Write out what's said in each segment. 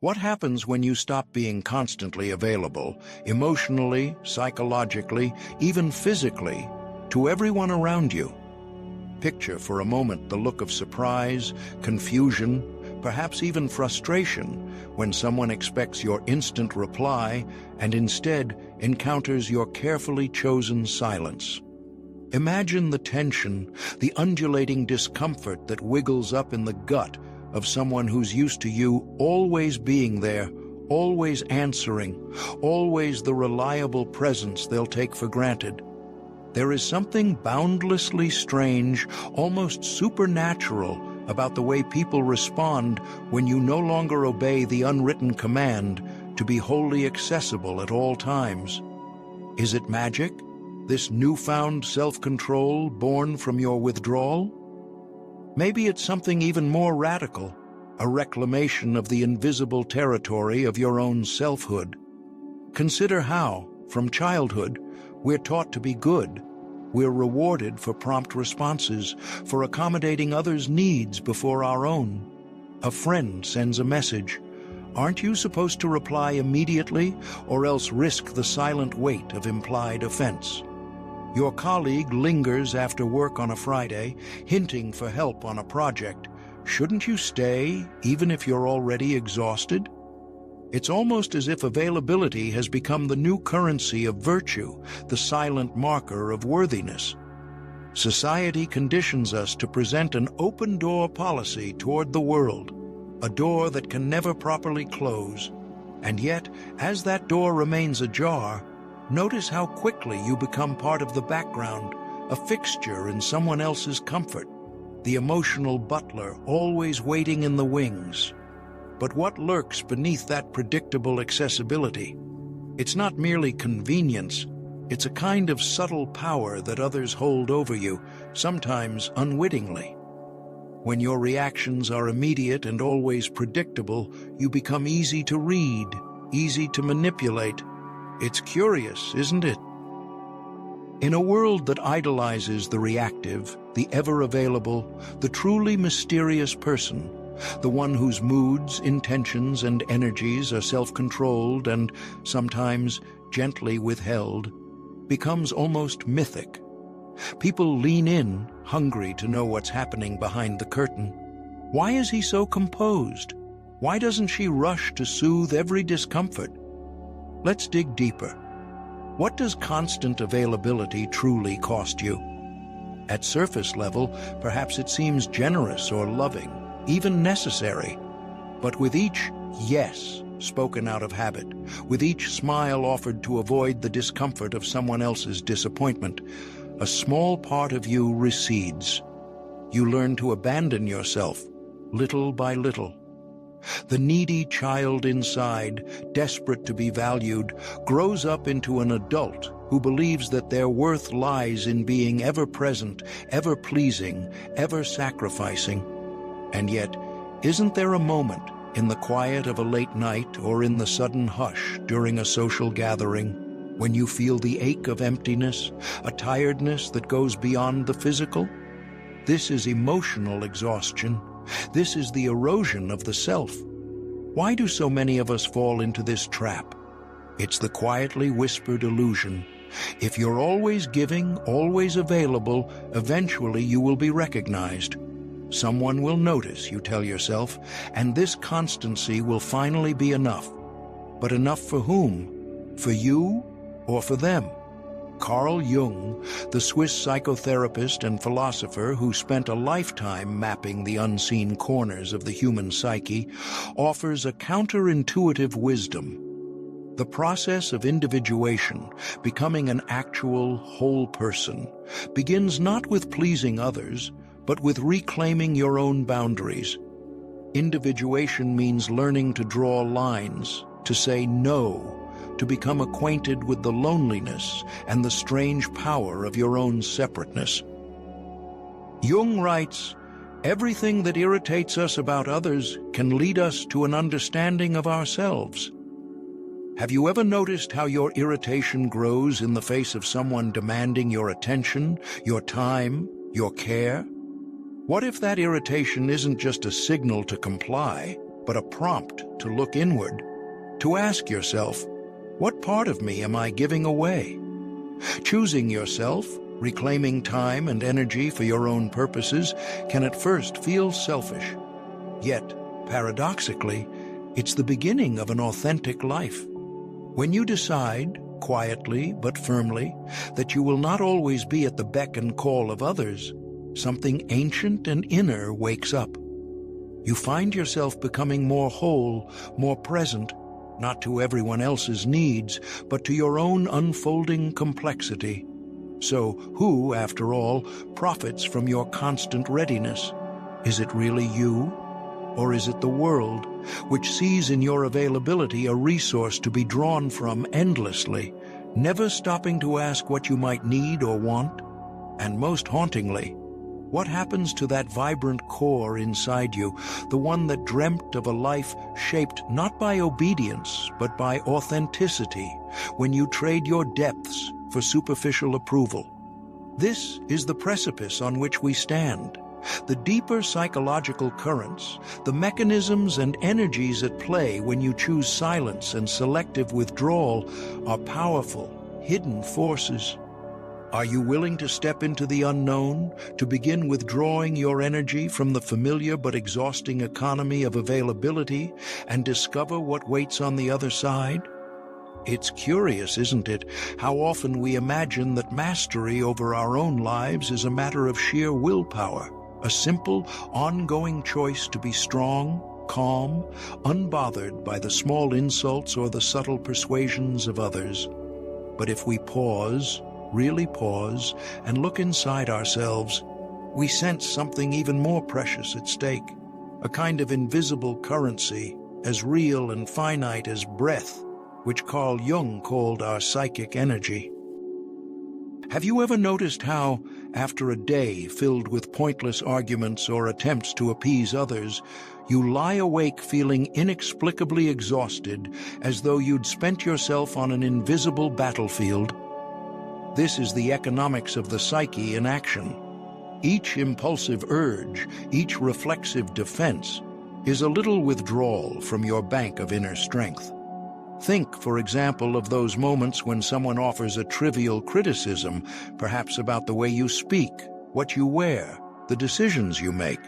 What happens when you stop being constantly available, emotionally, psychologically, even physically, to everyone around you? Picture for a moment the look of surprise, confusion, perhaps even frustration when someone expects your instant reply and instead encounters your carefully chosen silence. Imagine the tension, the undulating discomfort that wiggles up in the gut of someone who's used to you always being there, always answering, always the reliable presence they'll take for granted. There is something boundlessly strange, almost supernatural, about the way people respond when you no longer obey the unwritten command to be wholly accessible at all times. Is it magic, this newfound self-control born from your withdrawal? Maybe it's something even more radical, a reclamation of the invisible territory of your own selfhood. Consider how, from childhood, we're taught to be good. We're rewarded for prompt responses, for accommodating others' needs before our own. A friend sends a message. Aren't you supposed to reply immediately, or else risk the silent weight of implied offense? Your colleague lingers after work on a Friday, hinting for help on a project. Shouldn't you stay, even if you're already exhausted? It's almost as if availability has become the new currency of virtue, the silent marker of worthiness. Society conditions us to present an open-door policy toward the world, a door that can never properly close. And yet, as that door remains ajar, notice how quickly you become part of the background, a fixture in someone else's comfort, the emotional butler always waiting in the wings. But what lurks beneath that predictable accessibility? It's not merely convenience, it's a kind of subtle power that others hold over you, sometimes unwittingly. When your reactions are immediate and always predictable, you become easy to read, easy to manipulate. It's curious, isn't it? In a world that idolizes the reactive, the ever-available, the truly mysterious person, the one whose moods, intentions, and energies are self-controlled and sometimes gently withheld, becomes almost mythic. People lean in, hungry to know what's happening behind the curtain. Why is he so composed? Why doesn't she rush to soothe every discomfort? Let's dig deeper. What does constant availability truly cost you? At surface level, perhaps it seems generous or loving, even necessary. But with each yes spoken out of habit, with each smile offered to avoid the discomfort of someone else's disappointment, a small part of you recedes. You learn to abandon yourself, little by little. The needy child inside, desperate to be valued, grows up into an adult who believes that their worth lies in being ever-present, ever-pleasing, ever-sacrificing. And yet, isn't there a moment, in the quiet of a late night or in the sudden hush during a social gathering, when you feel the ache of emptiness, a tiredness that goes beyond the physical? This is emotional exhaustion. This is the erosion of the self. Why do so many of us fall into this trap? It's the quietly whispered illusion. If you're always giving, always available, eventually you will be recognized. Someone will notice, you tell yourself, and this constancy will finally be enough. But enough for whom? For you or for them? Carl Jung, the Swiss psychotherapist and philosopher who spent a lifetime mapping the unseen corners of the human psyche, offers a counterintuitive wisdom. The process of individuation, becoming an actual whole person, begins not with pleasing others, but with reclaiming your own boundaries. Individuation means learning to draw lines, to say no, to become acquainted with the loneliness and the strange power of your own separateness. Jung writes, "Everything that irritates us about others can lead us to an understanding of ourselves." Have you ever noticed how your irritation grows in the face of someone demanding your attention, your time, your care? What if that irritation isn't just a signal to comply, but a prompt to look inward, to ask yourself, what part of me am I giving away? Choosing yourself, reclaiming time and energy for your own purposes, can at first feel selfish. Yet, paradoxically, it's the beginning of an authentic life. When you decide, quietly but firmly, that you will not always be at the beck and call of others, something ancient and inner wakes up. You find yourself becoming more whole, more present, not to everyone else's needs, but to your own unfolding complexity. So who, after all, profits from your constant readiness? Is it really you? Or is it the world, which sees in your availability a resource to be drawn from endlessly, never stopping to ask what you might need or want? And most hauntingly, what happens to that vibrant core inside you, the one that dreamt of a life shaped not by obedience, but by authenticity, when you trade your depths for superficial approval? This is the precipice on which we stand. The deeper psychological currents, the mechanisms and energies at play when you choose silence and selective withdrawal are powerful, hidden forces. Are you willing to step into the unknown, to begin withdrawing your energy from the familiar but exhausting economy of availability and discover what waits on the other side? It's curious, isn't it, how often we imagine that mastery over our own lives is a matter of sheer willpower, a simple, ongoing choice to be strong, calm, unbothered by the small insults or the subtle persuasions of others. But if we pause, really pause, and look inside ourselves, we sense something even more precious at stake, a kind of invisible currency, as real and finite as breath, which Carl Jung called our psychic energy. Have you ever noticed how, after a day filled with pointless arguments or attempts to appease others, you lie awake feeling inexplicably exhausted, as though you'd spent yourself on an invisible battlefield? This is the economics of the psyche in action. Each impulsive urge, each reflexive defense, is a little withdrawal from your bank of inner strength. Think, for example, of those moments when someone offers a trivial criticism, perhaps about the way you speak, what you wear, the decisions you make.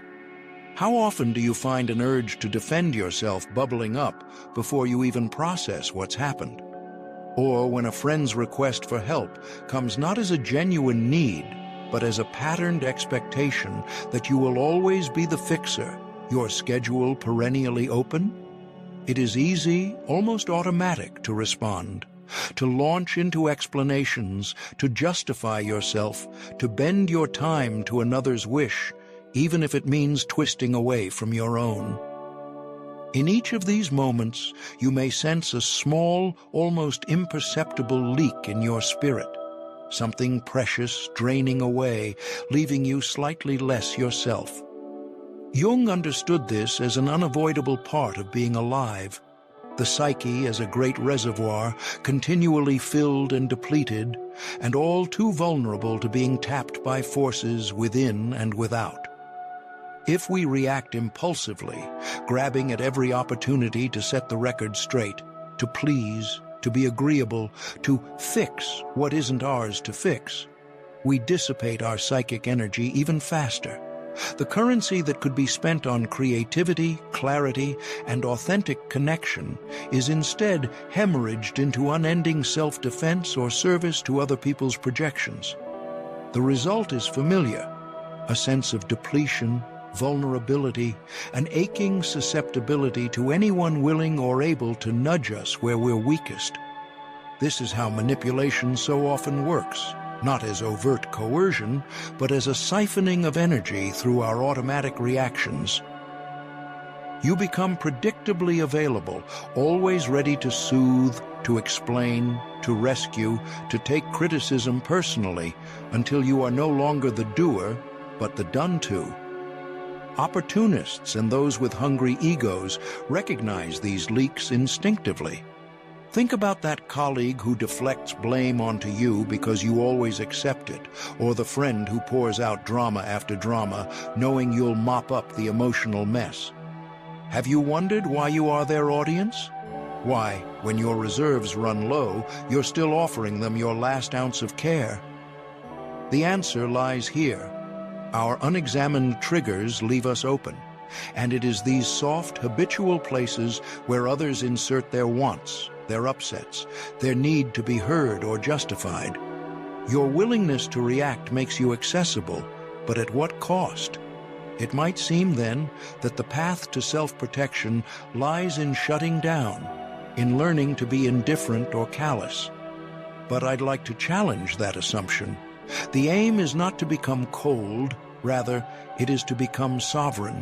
How often do you find an urge to defend yourself bubbling up before you even process what's happened? Or when a friend's request for help comes not as a genuine need, but as a patterned expectation that you will always be the fixer, your schedule perennially open? It is easy, almost automatic, to respond, to launch into explanations, to justify yourself, to bend your time to another's wish, even if it means twisting away from your own. In each of these moments, you may sense a small, almost imperceptible leak in your spirit, something precious draining away, leaving you slightly less yourself. Jung understood this as an unavoidable part of being alive, the psyche as a great reservoir, continually filled and depleted, and all too vulnerable to being tapped by forces within and without. If we react impulsively, grabbing at every opportunity to set the record straight, to please, to be agreeable, to fix what isn't ours to fix, we dissipate our psychic energy even faster. The currency that could be spent on creativity, clarity, and authentic connection is instead hemorrhaged into unending self-defense or service to other people's projections. The result is familiar: a sense of depletion, vulnerability, an aching susceptibility to anyone willing or able to nudge us where we're weakest. This is how manipulation so often works, not as overt coercion, but as a siphoning of energy through our automatic reactions. You become predictably available, always ready to soothe, to explain, to rescue, to take criticism personally, until you are no longer the doer, but the done to. Opportunists and those with hungry egos recognize these leaks instinctively. Think about that colleague who deflects blame onto you because you always accept it, or the friend who pours out drama after drama, knowing you'll mop up the emotional mess. Have you wondered why you are their audience? Why, when your reserves run low, you're still offering them your last ounce of care? The answer lies here. Our unexamined triggers leave us open, and it is these soft, habitual places where others insert their wants, their upsets, their need to be heard or justified. Your willingness to react makes you accessible, but at what cost? It might seem, then, that the path to self-protection lies in shutting down, in learning to be indifferent or callous. But I'd like to challenge that assumption. The aim is not to become cold, rather, it is to become sovereign.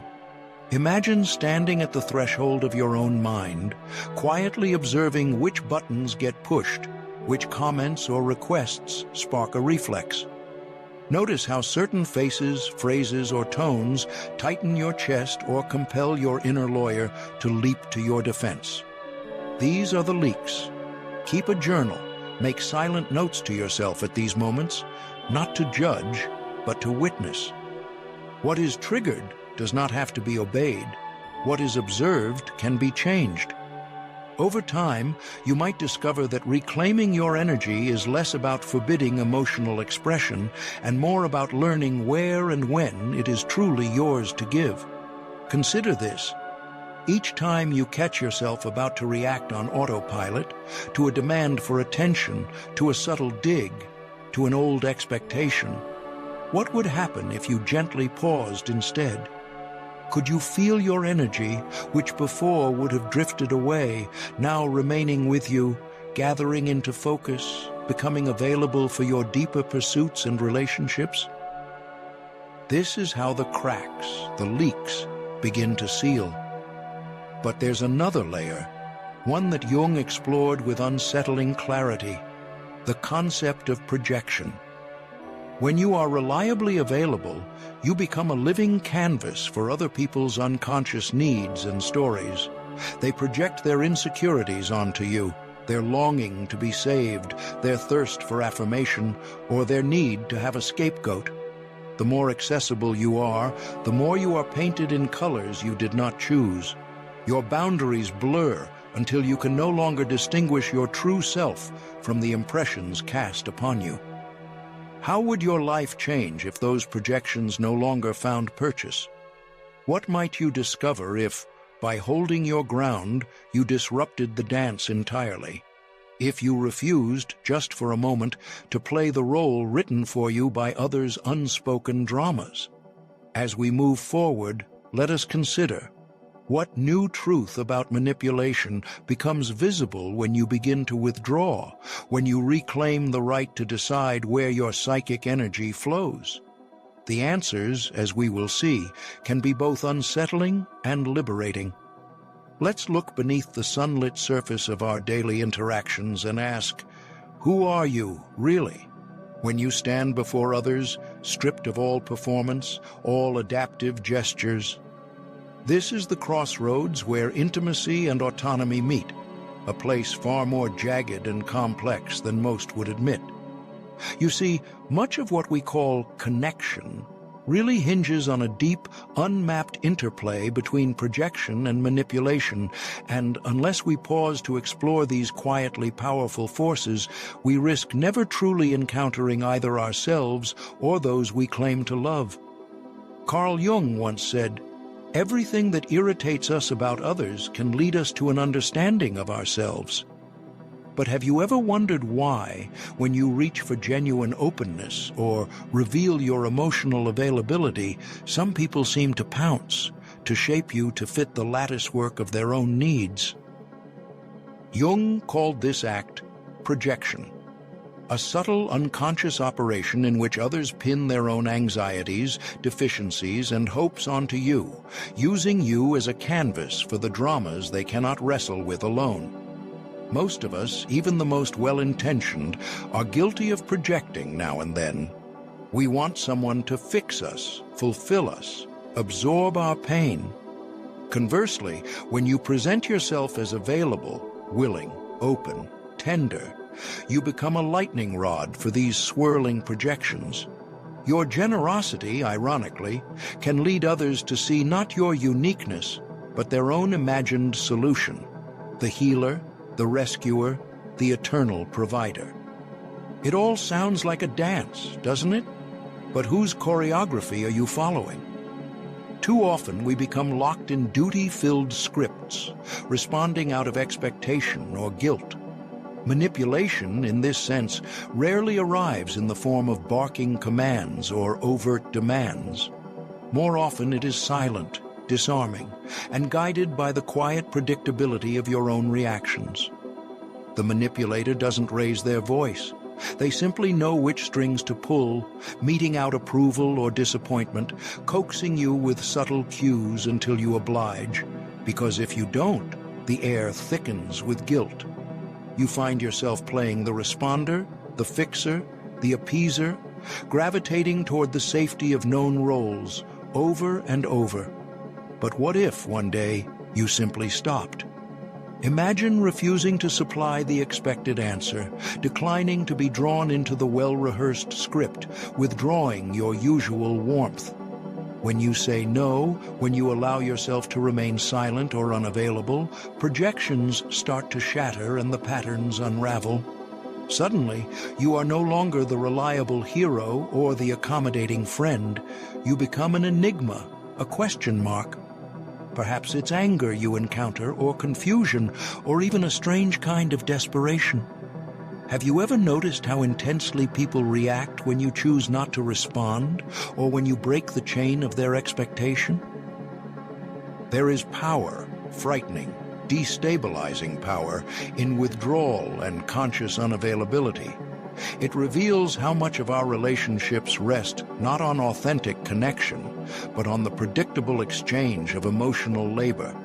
Imagine standing at the threshold of your own mind, quietly observing which buttons get pushed, which comments or requests spark a reflex. Notice how certain faces, phrases, or tones tighten your chest or compel your inner lawyer to leap to your defense. These are the leaks. Keep a journal. Make silent notes to yourself at these moments, not to judge, but to witness. What is triggered does not have to be obeyed. What is observed can be changed. Over time, you might discover that reclaiming your energy is less about forbidding emotional expression and more about learning where and when it is truly yours to give. Consider this. Each time you catch yourself about to react on autopilot, to a demand for attention, to a subtle dig, to an old expectation, what would happen if you gently paused instead? Could you feel your energy, which before would have drifted away, now remaining with you, gathering into focus, becoming available for your deeper pursuits and relationships? This is how the cracks, the leaks, begin to seal. But there's another layer, one that Jung explored with unsettling clarity, the concept of projection. When you are reliably available, you become a living canvas for other people's unconscious needs and stories. They project their insecurities onto you, their longing to be saved, their thirst for affirmation, or their need to have a scapegoat. The more accessible you are, the more you are painted in colors you did not choose. Your boundaries blur until you can no longer distinguish your true self from the impressions cast upon you. How would your life change if those projections no longer found purchase? What might you discover if, by holding your ground, you disrupted the dance entirely? If you refused, just for a moment, to play the role written for you by others' unspoken dramas? As we move forward, let us consider, what new truth about manipulation becomes visible when you begin to withdraw, when you reclaim the right to decide where your psychic energy flows? The answers, as we will see, can be both unsettling and liberating. Let's look beneath the sunlit surface of our daily interactions and ask, who are you, really? When you stand before others, stripped of all performance, all adaptive gestures. This is the crossroads where intimacy and autonomy meet, a place far more jagged and complex than most would admit. You see, much of what we call connection really hinges on a deep, unmapped interplay between projection and manipulation, and unless we pause to explore these quietly powerful forces, we risk never truly encountering either ourselves or those we claim to love. Carl Jung once said, "Everything that irritates us about others can lead us to an understanding of ourselves." But have you ever wondered why, when you reach for genuine openness or reveal your emotional availability, some people seem to pounce, to shape you to fit the latticework of their own needs? Jung called this act projection, a subtle, unconscious operation in which others pin their own anxieties, deficiencies, and hopes onto you, using you as a canvas for the dramas they cannot wrestle with alone. Most of us, even the most well-intentioned, are guilty of projecting now and then. We want someone to fix us, fulfill us, absorb our pain. Conversely, when you present yourself as available, willing, open, tender, you become a lightning rod for these swirling projections. Your generosity, ironically, can lead others to see not your uniqueness, but their own imagined solution, the healer, the rescuer, the eternal provider. It all sounds like a dance, doesn't it? But whose choreography are you following? Too often we become locked in duty-filled scripts, responding out of expectation or guilt. Manipulation, in this sense, rarely arrives in the form of barking commands or overt demands. More often it is silent, disarming, and guided by the quiet predictability of your own reactions. The manipulator doesn't raise their voice. They simply know which strings to pull, meting out approval or disappointment, coaxing you with subtle cues until you oblige, because if you don't, the air thickens with guilt. You find yourself playing the responder, the fixer, the appeaser, gravitating toward the safety of known roles, over and over. But what if, one day, you simply stopped? Imagine refusing to supply the expected answer, declining to be drawn into the well-rehearsed script, withdrawing your usual warmth. When you say no, when you allow yourself to remain silent or unavailable, projections start to shatter and the patterns unravel. Suddenly, you are no longer the reliable hero or the accommodating friend. You become an enigma, a question mark. Perhaps it's anger you encounter, or confusion, or even a strange kind of desperation. Have you ever noticed how intensely people react when you choose not to respond, or when you break the chain of their expectation? There is power, frightening, destabilizing power, in withdrawal and conscious unavailability. It reveals how much of our relationships rest not on authentic connection, but on the predictable exchange of emotional labor.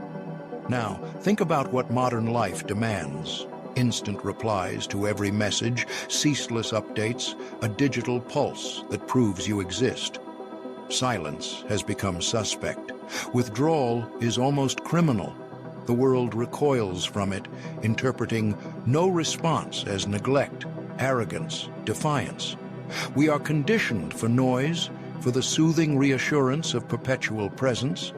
Now, think about what modern life demands. Instant replies to every message, ceaseless updates, a digital pulse that proves you exist. Silence has become suspect. Withdrawal is almost criminal. The world recoils from it, interpreting no response as neglect, arrogance, defiance. We are conditioned for noise, for the soothing reassurance of perpetual presence.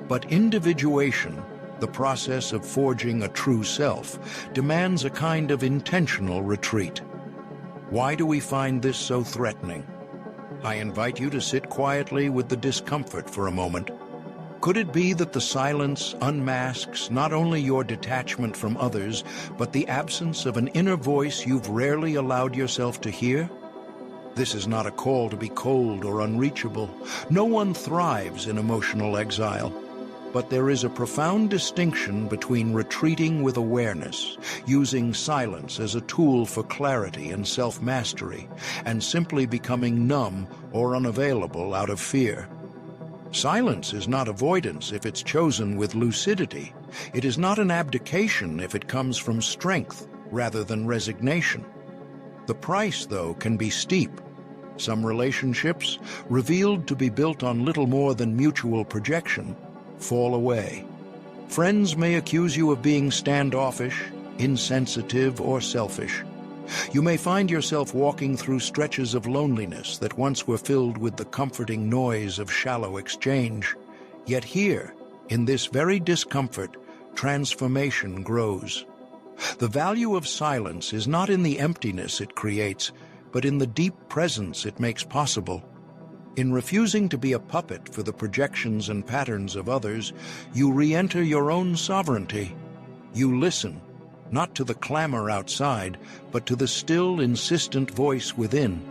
But individuation, the process of forging a true self, demands a kind of intentional retreat. Why do we find this so threatening? I invite you to sit quietly with the discomfort for a moment. Could it be that the silence unmasks not only your detachment from others, but the absence of an inner voice you've rarely allowed yourself to hear? This is not a call to be cold or unreachable. No one thrives in emotional exile. But there is a profound distinction between retreating with awareness, using silence as a tool for clarity and self-mastery, and simply becoming numb or unavailable out of fear. Silence is not avoidance if it's chosen with lucidity. It is not an abdication if it comes from strength rather than resignation. The price, though, can be steep. Some relationships, revealed to be built on little more than mutual projection, fall away. Friends may accuse you of being standoffish, insensitive, or selfish. You may find yourself walking through stretches of loneliness that once were filled with the comforting noise of shallow exchange. Yet here, in this very discomfort, transformation grows. The value of silence is not in the emptiness it creates, but in the deep presence it makes possible. In refusing to be a puppet for the projections and patterns of others, you re-enter your own sovereignty. You listen, not to the clamor outside, but to the still, insistent voice within.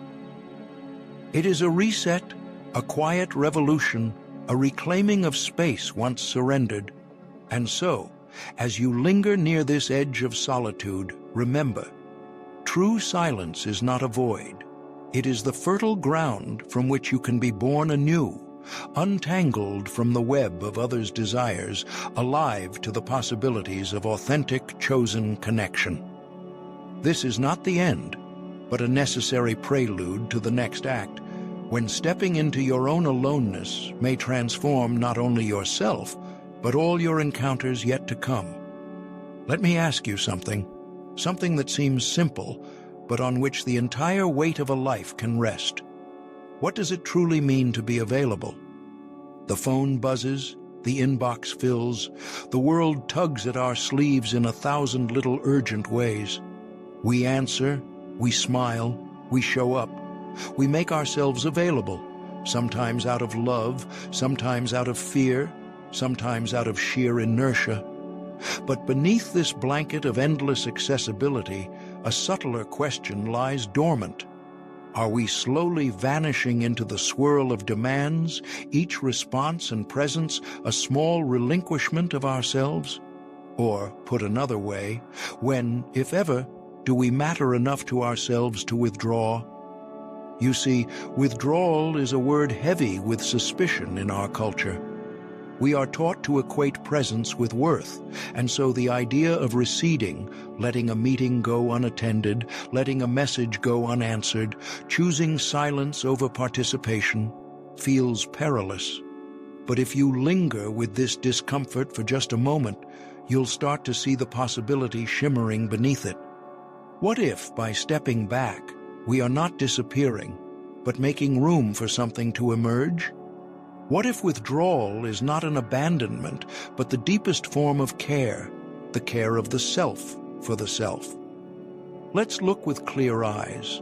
It is a reset, a quiet revolution, a reclaiming of space once surrendered. And so, as you linger near this edge of solitude, remember, true silence is not a void. It is the fertile ground from which you can be born anew, untangled from the web of others' desires, alive to the possibilities of authentic, chosen connection. This is not the end, but a necessary prelude to the next act, when stepping into your own aloneness may transform not only yourself, but all your encounters yet to come. Let me ask you something that seems simple, but on which the entire weight of a life can rest. What does it truly mean to be available? The phone buzzes, The inbox fills. The world tugs at our sleeves in 1,000 little urgent ways. We answer, we smile, we show up. We make ourselves available, sometimes out of love, sometimes out of fear, sometimes out of sheer inertia. But beneath this blanket of endless accessibility, a subtler question lies dormant. Are we slowly vanishing into the swirl of demands, each response and presence a small relinquishment of ourselves? Or, put another way, when, if ever, do we matter enough to ourselves to withdraw? You see, withdrawal is a word heavy with suspicion in our culture. We are taught to equate presence with worth, and so the idea of receding, letting a meeting go unattended, letting a message go unanswered, choosing silence over participation, feels perilous. But if you linger with this discomfort for just a moment, you'll start to see the possibility shimmering beneath it. What if, by stepping back, we are not disappearing, but making room for something to emerge? What if withdrawal is not an abandonment, but the deepest form of care, the care of the self for the self? Let's look with clear eyes.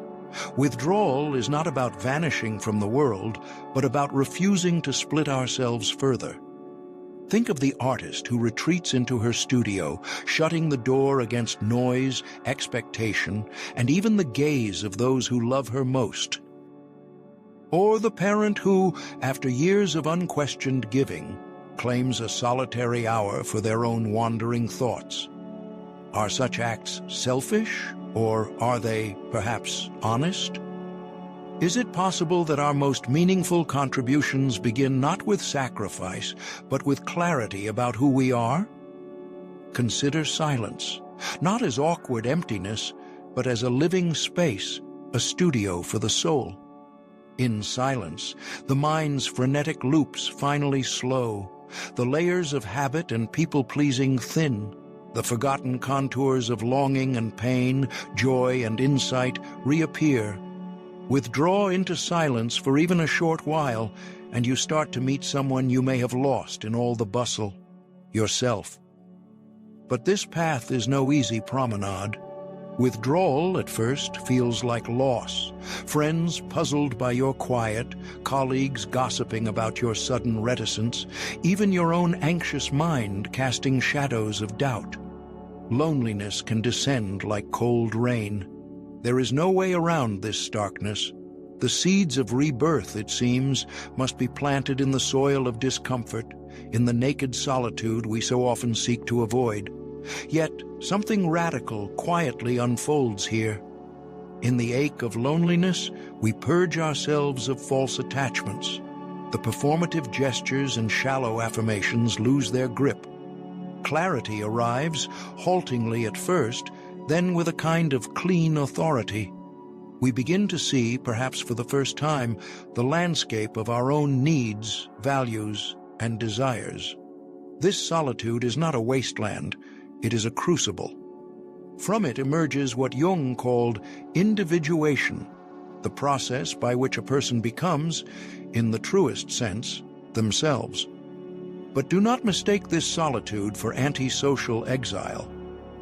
Withdrawal is not about vanishing from the world, but about refusing to split ourselves further. Think of the artist who retreats into her studio, shutting the door against noise, expectation, and even the gaze of those who love her most. Or the parent who, after years of unquestioned giving, claims a solitary hour for their own wandering thoughts. Are such acts selfish, or are they, perhaps, honest? Is it possible that our most meaningful contributions begin not with sacrifice, but with clarity about who we are? Consider silence, not as awkward emptiness, but as a living space, a studio for the soul. In silence, the mind's frenetic loops finally slow, the layers of habit and people-pleasing thin, the forgotten contours of longing and pain, joy and insight reappear. Withdraw into silence for even a short while, and you start to meet someone you may have lost in all the bustle, yourself. But this path is no easy promenade. Withdrawal, at first, feels like loss. Friends puzzled by your quiet, colleagues gossiping about your sudden reticence, even your own anxious mind casting shadows of doubt. Loneliness can descend like cold rain. There is no way around this starkness. The seeds of rebirth, it seems, must be planted in the soil of discomfort, in the naked solitude we so often seek to avoid. Yet, something radical quietly unfolds here. In the ache of loneliness, we purge ourselves of false attachments. The performative gestures and shallow affirmations lose their grip. Clarity arrives, haltingly at first, then with a kind of clean authority. We begin to see, perhaps for the first time, the landscape of our own needs, values, and desires. This solitude is not a wasteland. It is a crucible. From it emerges what Jung called individuation, the process by which a person becomes, in the truest sense, themselves. But do not mistake this solitude for antisocial exile.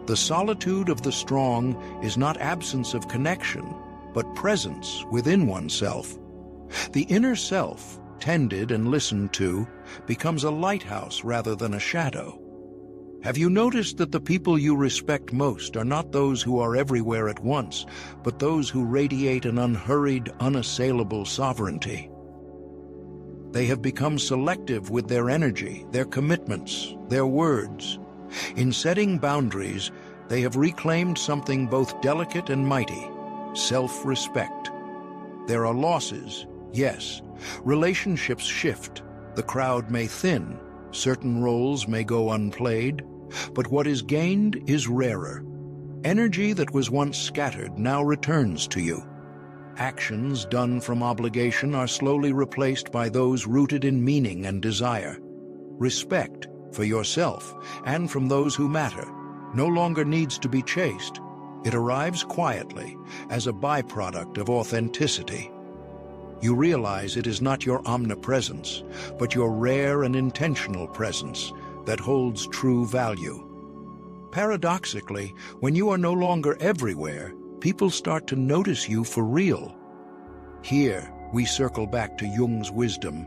The solitude of the strong is not absence of connection, but presence within oneself. The inner self, tended and listened to, becomes a lighthouse rather than a shadow. Have you noticed that the people you respect most are not those who are everywhere at once, but those who radiate an unhurried, unassailable sovereignty? They have become selective with their energy, their commitments, their words. In setting boundaries, they have reclaimed something both delicate and mighty: self-respect. There are losses, yes. Relationships shift. The crowd may thin. Certain roles may go unplayed. But what is gained is rarer. Energy that was once scattered now returns to you. Actions done from obligation are slowly replaced by those rooted in meaning and desire. Respect for yourself and from those who matter no longer needs to be chased. It arrives quietly as a byproduct of authenticity. You realize it is not your omnipresence, but your rare and intentional presence that holds true value. Paradoxically, when you are no longer everywhere, people start to notice you for real. Here, we circle back to Jung's wisdom.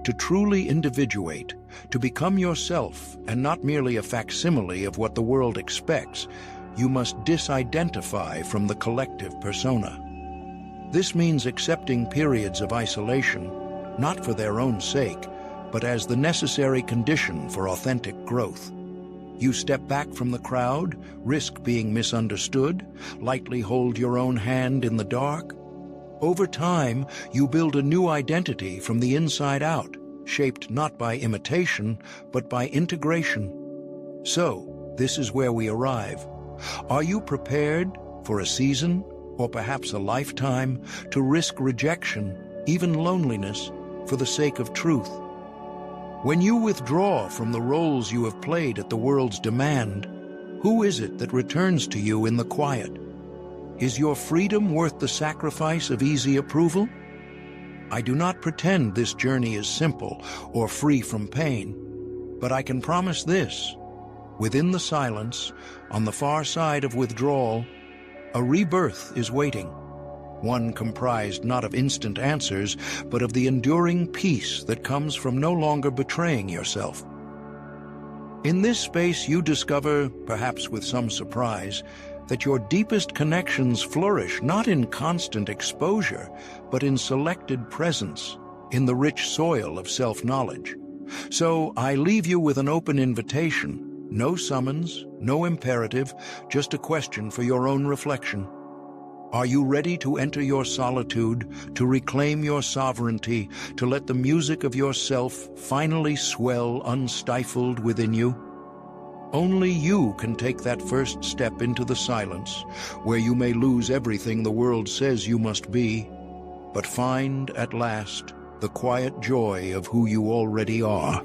To truly individuate, to become yourself and not merely a facsimile of what the world expects, you must disidentify from the collective persona. This means accepting periods of isolation, not for their own sake, but as the necessary condition for authentic growth. You step back from the crowd, risk being misunderstood, lightly hold your own hand in the dark. Over time, you build a new identity from the inside out, shaped not by imitation, but by integration. So, this is where we arrive. Are you prepared for a season, or perhaps a lifetime, to risk rejection, even loneliness, for the sake of truth? When you withdraw from the roles you have played at the world's demand, who is it that returns to you in the quiet? Is your freedom worth the sacrifice of easy approval? I do not pretend this journey is simple or free from pain, but I can promise this. Within the silence, on the far side of withdrawal, a rebirth is waiting. One comprised not of instant answers, but of the enduring peace that comes from no longer betraying yourself. In this space, you discover, perhaps with some surprise, that your deepest connections flourish not in constant exposure, but in selected presence, in the rich soil of self-knowledge. So I leave you with an open invitation, no summons, no imperative, just a question for your own reflection. Are you ready to enter your solitude, to reclaim your sovereignty, to let the music of yourself finally swell unstifled within you? Only you can take that first step into the silence, where you may lose everything the world says you must be, but find, at last, the quiet joy of who you already are.